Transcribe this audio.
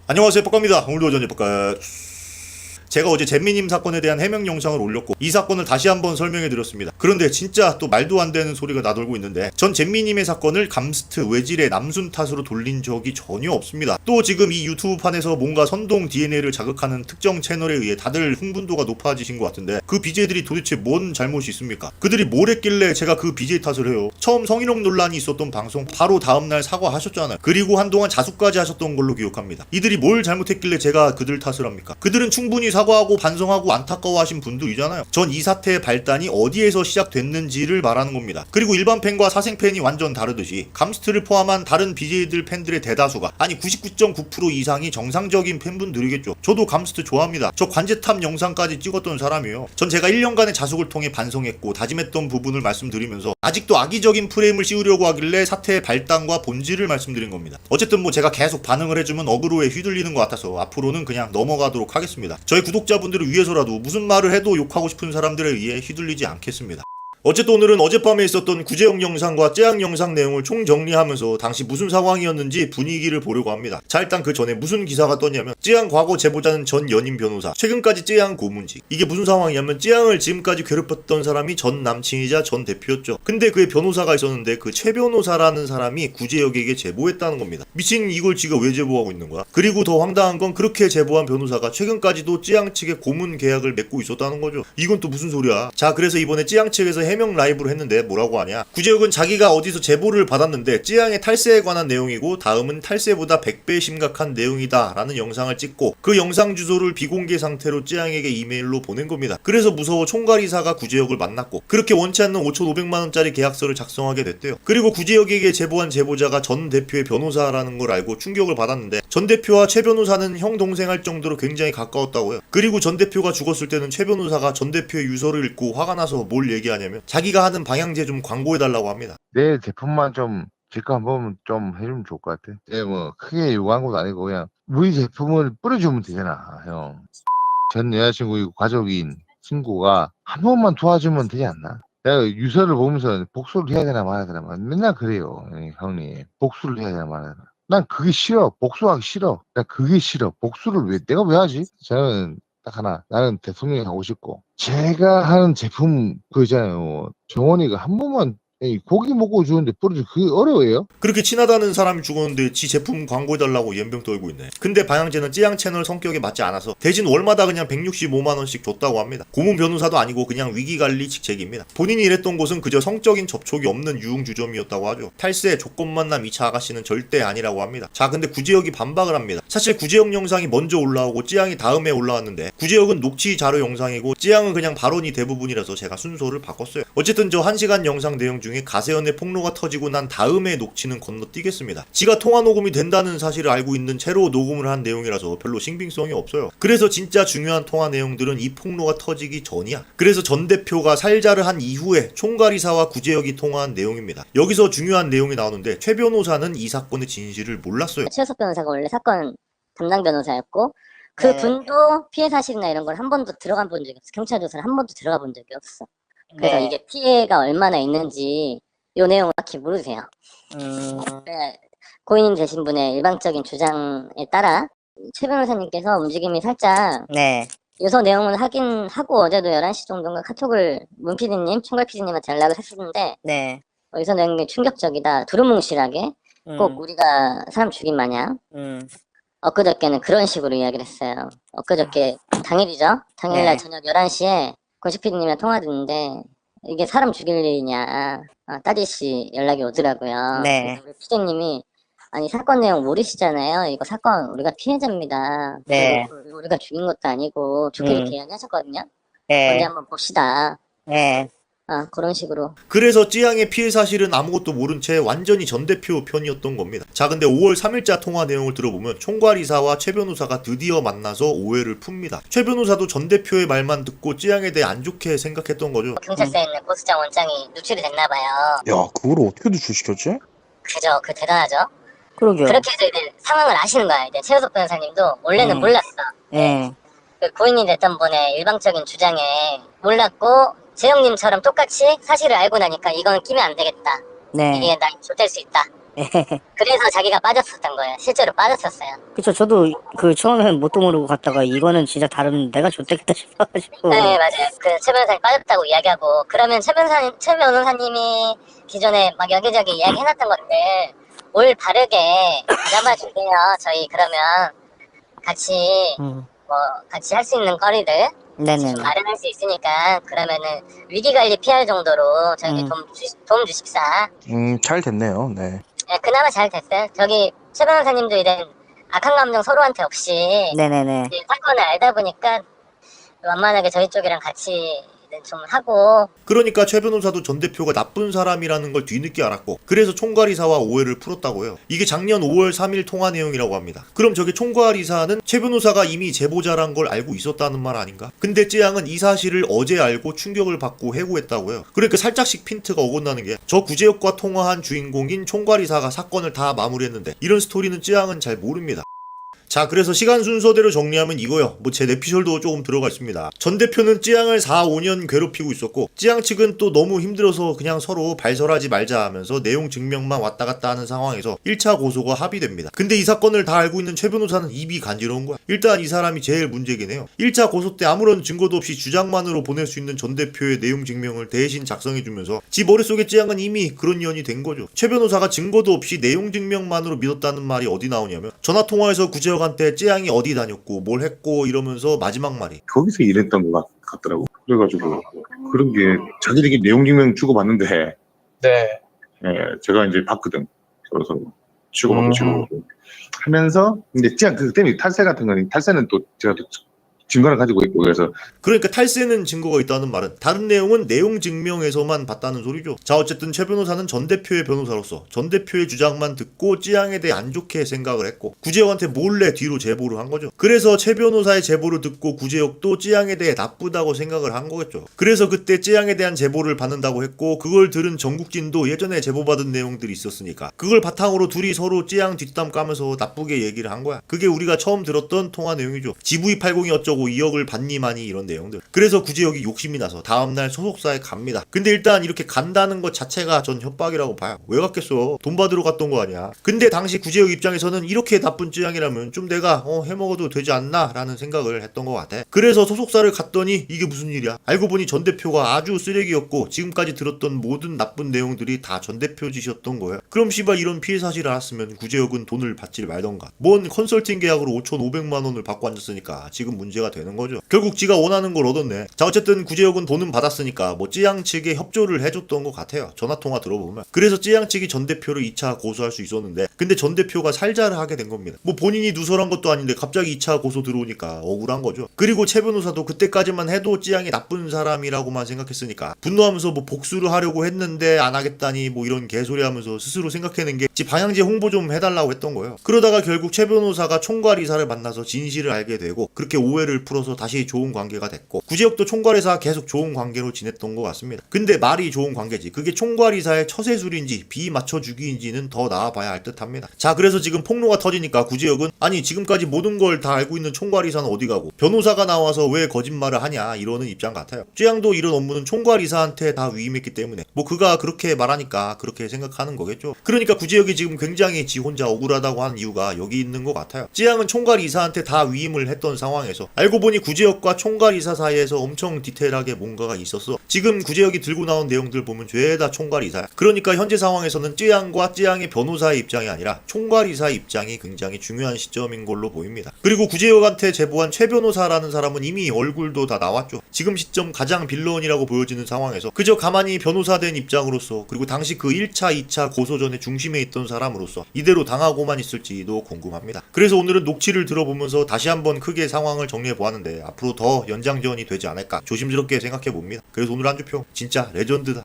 안녕하세요, 뻑갑니다. 오늘도 전예 뻑갑. 제가 어제 잼미님 사건에 대한 해명 영상을 올렸고 이 사건을 다시 한번 설명해 드렸습니다. 그런데 진짜 또 말도 안 되는 소리가 나돌고 있는데 전 잼미님의 사건을 감스트 외질의 남순 탓으로 돌린 적이 전혀 없습니다. 또 지금 이 유튜브판에서 뭔가 선동 DNA를 자극하는 특정 채널에 의해 다들 흥분도가 높아지신 것 같은데 그 BJ들이 도대체 뭔 잘못이 있습니까? 그들이 뭘 했길래 제가 그 BJ 탓을 해요? 처음 성희롱 논란이 있었던 방송 바로 다음날 사과하셨잖아요. 그리고 한동안 자수까지 하셨던 걸로 기억합니다. 이들이 뭘 잘못했길래 제가 그들 탓을 합니까? 그들은 충분히 사과하고 반성하고 안타까워하신 분들이잖아요. 전 이 사태의 발단이 어디에서 시작됐는지를 말하는 겁니다. 그리고 일반 팬과 사생 팬이 완전 다르듯이 감스트를 포함한 다른 BJ들 팬들의 대다수가 아니 99.9% 이상이 정상적인 팬분들이겠죠. 저도 감스트 좋아합니다. 저 관제탑 영상까지 찍었던 사람이에요. 전 제가 1년간의 자숙을 통해 반성했고 다짐했던 부분을 말씀드리면서 아직도 악의적인 프레임을 씌우려고 하길래 사태의 발단과 본질을 말씀드린 겁니다. 어쨌든 뭐 제가 계속 반응을 해주면 어그로에 휘둘리는 것 같아서 앞으로는 그냥 넘어가도록 하겠습니다. 저희 구독자분들을 위해서라도 무슨 말을 해도 욕하고 싶은 사람들에 의해 휘둘리지 않겠습니다. 어쨌든 오늘은 어젯밤에 있었던 구제영 영상과 째양 영상 내용을 총정리하면서 당시 무슨 상황이었는지 분위기를 보려고 합니다. 자, 일단 그 전에 무슨 기사가 떴냐면 째양 과거 제보자는 전 연임 변호사, 최근까지 째양 고문직. 이게 무슨 상황이냐면 째양을 지금까지 괴롭혔던 사람이 전 남친이자 전 대표였죠. 근데 그의 변호사가 있었는데 그 최 변호사라는 사람이 구제혁에게 제보했다는 겁니다. 미친 이걸 지가 왜 제보하고 있는 거야? 그리고 더 황당한 건 그렇게 제보한 변호사가 최근까지도 째양 측에 고문 계약을 맺고 있었다는 거죠. 이건 또 무슨 소리야? 자, 그래서 이번에 째양 측에서 해명 라이브를 했는데 뭐라고 하냐? 구제혁은 자기가 어디서 제보를 받았는데 째양의 탈세에 관한 내용이고 다음은 탈세보다 100배 심각한 내용이다 라는 영상을 찍고 그 영상 주소를 비공개 상태로 째양에게 이메일로 보낸 겁니다. 그래서 무서워 총괄이사가 구제혁을 만났고 그렇게 원치 않는 5,500만원짜리 계약서를 작성하게 됐대요. 그리고 구제혁에게 제보한 제보자가 전 대표의 변호사라는 걸 알고 충격을 받았는데 전 대표와 최 변호사는 형 동생 할 정도로 굉장히 가까웠다고요. 그리고 전 대표가 죽었을 때는 최 변호사가 전 대표의 유서를 읽고 화가 나서 뭘 얘기하냐면 자기가 하는 방향제 좀 광고해달라고 합니다. 내 제품만 좀 질거 한번 좀 해주면 좋을 것 같아. 뭐 크게 요구한 것도 아니고 그냥 우리 제품을 뿌려주면 되잖아, 형. 전 여자친구 가족인 친구가 한 번만 도와주면 되지 않나? 내가 유서를 보면서 복수를 해야 되나 말아야 되나 맨날 그래요, 형님. 복수를 해야 되나 말아야 되나. 난 그게 싫어. 복수하기 싫어. 난 그게 싫어. 복수를 내가 왜 하지? 저는 딱 하나. 나는 대통령이 하고 싶고. 제가 하는 제품, 그거 있잖아요. 정원이가 한 번만 고기 먹고 주는데 뿌려줘. 그게 어려워요? 그렇게 친하다는 사람이 죽었는데 지 제품 광고해달라고 연병 떨고 있네. 근데 방향제는 찌양 채널 성격에 맞지 않아서 대신 월마다 그냥 165만원씩 줬다고 합니다. 고문 변호사도 아니고 그냥 위기관리 직책입니다. 본인이 일했던 곳은 그저 성적인 접촉이 없는 유흥주점이었다고 하죠. 탈세, 조건만남 2차 아가씨는 절대 아니라고 합니다. 자, 근데 구제혁이 반박을 합니다. 사실 구제혁 영상이 먼저 올라오고 찌양이 다음에 올라왔는데 구제혁은 녹취 자료 영상이고 찌양은 그냥 발언이 대부분이라서 제가 순서를 바꿨어요. 어쨌든 저 1시간 영상 내용 중에 가세연의 폭로가 터지고 난 다음에 녹취는 건너뛰겠습니다. 지가 통화 녹음이 된다는 사실을 알고 있는 채로 녹음을 한 내용이라서 별로 신빙성이 없어요. 그래서 진짜 중요한 통화 내용들은 이 폭로가 터지기 전이야. 그래서 전 대표가 살자를 한 이후에 총괄이사와 구제혁이 통화한 내용입니다. 여기서 중요한 내용이 나오는데 최 변호사는 이 사건의 진실을 몰랐어요. 최우석 변호사가 원래 사건 담당 변호사였고 그 분도 피해 사실이나 이런 걸 한 번도 들어가 본 적이 없어. 경찰 조사를 한 번도 들어가 본 적이 없어. 그래서 이게 피해가 얼마나 있는지 요 내용을 딱히 모르세요. 네, 고인님 되신 분의 일방적인 주장에 따라 최 변호사님께서 움직임이 살짝 요소 내용을 하긴 하고 어제도 11시 정도인가 카톡을 문 PD님, 총괄 PD님한테 연락을 했었는데 요소 내용이 충격적이다. 두루뭉실하게 꼭 우리가 사람 죽인 마냥 엊그저께는 그런 식으로 이야기를 했어요. 엊그저께 당일이죠. 당일날 저녁 11시에 고시 PD님이랑 통화했는데 이게 사람 죽일 일이냐 따지씨 연락이 오더라고요. 우리 PD님이 아니 사건 내용 모르시잖아요. 이거 사건 우리가 피해자입니다. 그리고 우리가 죽인 것도 아니고 좋게 좋게 이야기하셨거든요. 언제 한번 봅시다. 그런 식으로. 그래서 찌양의 피해 사실은 아무것도 모른 채 완전히 전 대표 편이었던 겁니다. 자, 근데 5월 3일자 통화 내용을 들어보면 총괄이사와 최 변호사가 드디어 만나서 오해를 풉니다. 최 변호사도 전 대표의 말만 듣고 찌양에 대해 안 좋게 생각했던 거죠. 경찰서에 있는 고수장 원장이 누출이 됐나봐요. 야, 그걸 어떻게 누출시켰지? 그죠, 그 대단하죠. 그러게요. 그렇게 해서 이제 상황을 아시는 거야. 이제 최우석 변호사님도 원래는 몰랐어. 그 고인이 됐던 분의 일방적인 주장에 몰랐고 재영님처럼 똑같이 사실을 알고 나니까 이건 끼면 안 되겠다. 이게 나 좆될 수 있다. 그래서 자기가 빠졌었던 거예요. 실제로 빠졌었어요. 그쵸. 저도 그 처음에는 뭣도 모르고 갔다가 이거는 진짜 다른 내가 좆되겠다 싶어가지고. 네, 맞아요. 그 최 변호사님 빠졌다고 이야기하고, 그러면 최 변호사님이 기존에 막 여기저기 이야기해놨던 것들 올 바르게 잡아줄게요. 저희 그러면 같이 뭐 같이 할 수 있는 거리들 네네. 좀 마련할 수 있으니까, 그러면은 위기 관리 피할 정도로 저희 도움 주십사. 잘 됐네요. 네. 네, 그나마 잘 됐어요. 저기 최 변호사님도 이런 악한 감정 서로한테 없이 네네네. 이 사건을 알다 보니까 완만하게 저희 쪽이랑 같이 좀 하고. 그러니까 최 변호사도 전 대표가 나쁜 사람이라는 걸 뒤늦게 알았고, 그래서 총괄이사와 오해를 풀었다고요. 이게 작년 5월 3일 통화 내용이라고 합니다. 그럼 저게 총괄이사는 최 변호사가 이미 제보자란 걸 알고 있었다는 말 아닌가? 근데 쯔양은 이 사실을 어제 알고 충격을 받고 해고했다고요. 그러니까 살짝씩 핀트가 어긋나는 게, 저 구제혁과 통화한 주인공인 총괄이사가 사건을 다 마무리했는데 이런 스토리는 쯔양은 잘 모릅니다. 자, 그래서 시간 순서대로 정리하면 이거요. 뭐 제 내피셜도 조금 들어가 있습니다. 전 대표는 쯔양을 4, 5년 괴롭히고 있었고, 쯔양 측은 또 너무 힘들어서 그냥 서로 발설하지 말자 하면서 내용 증명만 왔다 갔다 하는 상황에서 1차 고소가 합의됩니다. 근데 이 사건을 다 알고 있는 최 변호사는 입이 간지러운 거야. 일단 이 사람이 제일 문제긴 해요. 1차 고소 때 아무런 증거도 없이 주장만으로 보낼 수 있는 전 대표의 내용 증명을 대신 작성해주면서 지 머릿속에 쯔양은 이미 그런 년이 된 거죠. 최 변호사가 증거도 없이 내용 증명만으로 믿었다는 말이 어디 나오냐면, 전화통화에서 구제혁 한테 쯔양이 어디 다녔고 뭘 했고 이러면서 마지막 말이 거기서 일했던 것 같더라고. 그래가지고 그런 게 자기들이 내용 증명 주고받는데, 네. 예, 제가 이제 봤거든. 서로 주고받고 하면서, 근데 찌양 그 때문에 탈세 같은 거는, 탈세는 또 제가 또 증거를 가지고 있고, 그래서 그러니까 탈세는 증거가 있다는 말은 다른 내용은 내용 증명에서만 봤다는 소리죠. 자, 어쨌든 최 변호사는 전 대표의 변호사로서 전 대표의 주장만 듣고 쯔양에 대해 안 좋게 생각을 했고, 구제혁한테 몰래 뒤로 제보를 한 거죠. 그래서 최 변호사의 제보를 듣고 구제혁도 쯔양에 대해 나쁘다고 생각을 한 거겠죠. 그래서 그때 쯔양에 대한 제보를 받는다고 했고, 그걸 들은 정국진도 예전에 제보받은 내용들이 있었으니까 그걸 바탕으로 둘이 서로 쯔양 뒷담 까면서 나쁘게 얘기를 한 거야. 그게 우리가 처음 들었던 통화 내용이죠. GV80이 어쩌고 2억을 받니마니 이런 내용들. 그래서 구제혁이 욕심이 나서 다음날 소속사에 갑니다. 근데 일단 이렇게 간다는 것 자체가 전 협박이라고 봐요. 왜 갔겠어? 돈 받으러 갔던 거 아니야. 근데 당시 구제혁 입장에서는 이렇게 나쁜 쯔양이라면 좀 내가 해먹어도 되지 않나 라는 생각을 했던 것 같아. 그래서 소속사를 갔더니 이게 무슨 일이야. 알고 보니 전 대표가 아주 쓰레기였고 지금까지 들었던 모든 나쁜 내용들이 다 전 대표 짓이었던 거예요. 그럼 씨발 이런 피해 사실을 알았으면 구제혁은 돈을 받질 말던가. 뭔 컨설팅 계약으로 5,500만 원을 받고 앉았으니까 지금 문제가 되는 거죠. 결국 지가 원하는 걸 얻었네. 자, 어쨌든 구제혁은 돈은 받았으니까 뭐 쯔양 측에 협조를 해줬던 것 같아요. 전화통화 들어보면. 그래서 쯔양 측이 전 대표를 2차 고소할 수 있었는데, 근데 전 대표가 살자를 하게 된 겁니다. 뭐 본인이 누설한 것도 아닌데 갑자기 2차 고소 들어오니까 억울한 거죠. 그리고 최 변호사도 그때까지만 해도 쯔양이 나쁜 사람이라고만 생각했으니까 분노하면서 뭐 복수를 하려고 했는데 안 하겠다니 뭐 이런 개소리 하면서 스스로 생각해낸 게 지 방향제 홍보 좀 해달라고 했던 거예요. 그러다가 결국 최 변호사가 총괄이사를 만나서 진실을 알게 되고, 그렇게 오해를 풀어서 다시 좋은 관계가 됐고, 구제혁도 총괄이사 계속 좋은 관계로 지냈던 것 같습니다. 근데 말이 좋은 관계지 그게 총괄이사의 처세술인지 비 맞춰주기인지는 더 나아봐야 할 듯합니다. 자, 그래서 지금 폭로가 터지니까 구제혁은 아니 지금까지 모든 걸 다 알고 있는 총괄이사는 어디 가고 변호사가 나와서 왜 거짓말을 하냐 이러는 입장 같아요. 쯔양도 이런 업무는 총괄이사한테 다 위임했기 때문에 뭐 그가 그렇게 말하니까 그렇게 생각하는 거겠죠. 그러니까 구제혁이 지금 굉장히 지 혼자 억울하다고 하는 이유가 여기 있는 것 같아요. 쯔양은 총괄이사한테 다 위임을 했던 상황에서 알고 보니 구제혁과 총괄이사 사이에서 엄청 디테일하게 뭔가가 있었어. 지금 구제혁이 들고 나온 내용들 보면 죄다 총괄이사야. 그러니까 현재 상황에서는 쯔양과 쯔양의 변호사의 입장이 아니라 총괄이사 입장이 굉장히 중요한 시점인 걸로 보입니다. 그리고 구제혁한테 제보한 최 변호사라는 사람은 이미 얼굴도 다 나왔죠. 지금 시점 가장 빌런이라고 보여지는 상황에서 그저 가만히 변호사 된 입장으로서, 그리고 당시 그 1차, 2차 고소전의 중심에 있던 사람으로서 이대로 당하고만 있을지도 궁금합니다. 그래서 오늘은 녹취를 들어보면서 다시 한번 크게 상황을 정리해 보았는데 앞으로 더 연장전이 되지 않을까 조심스럽게 생각해 봅니다. 그래서 오늘 한 주평 진짜 레전드다.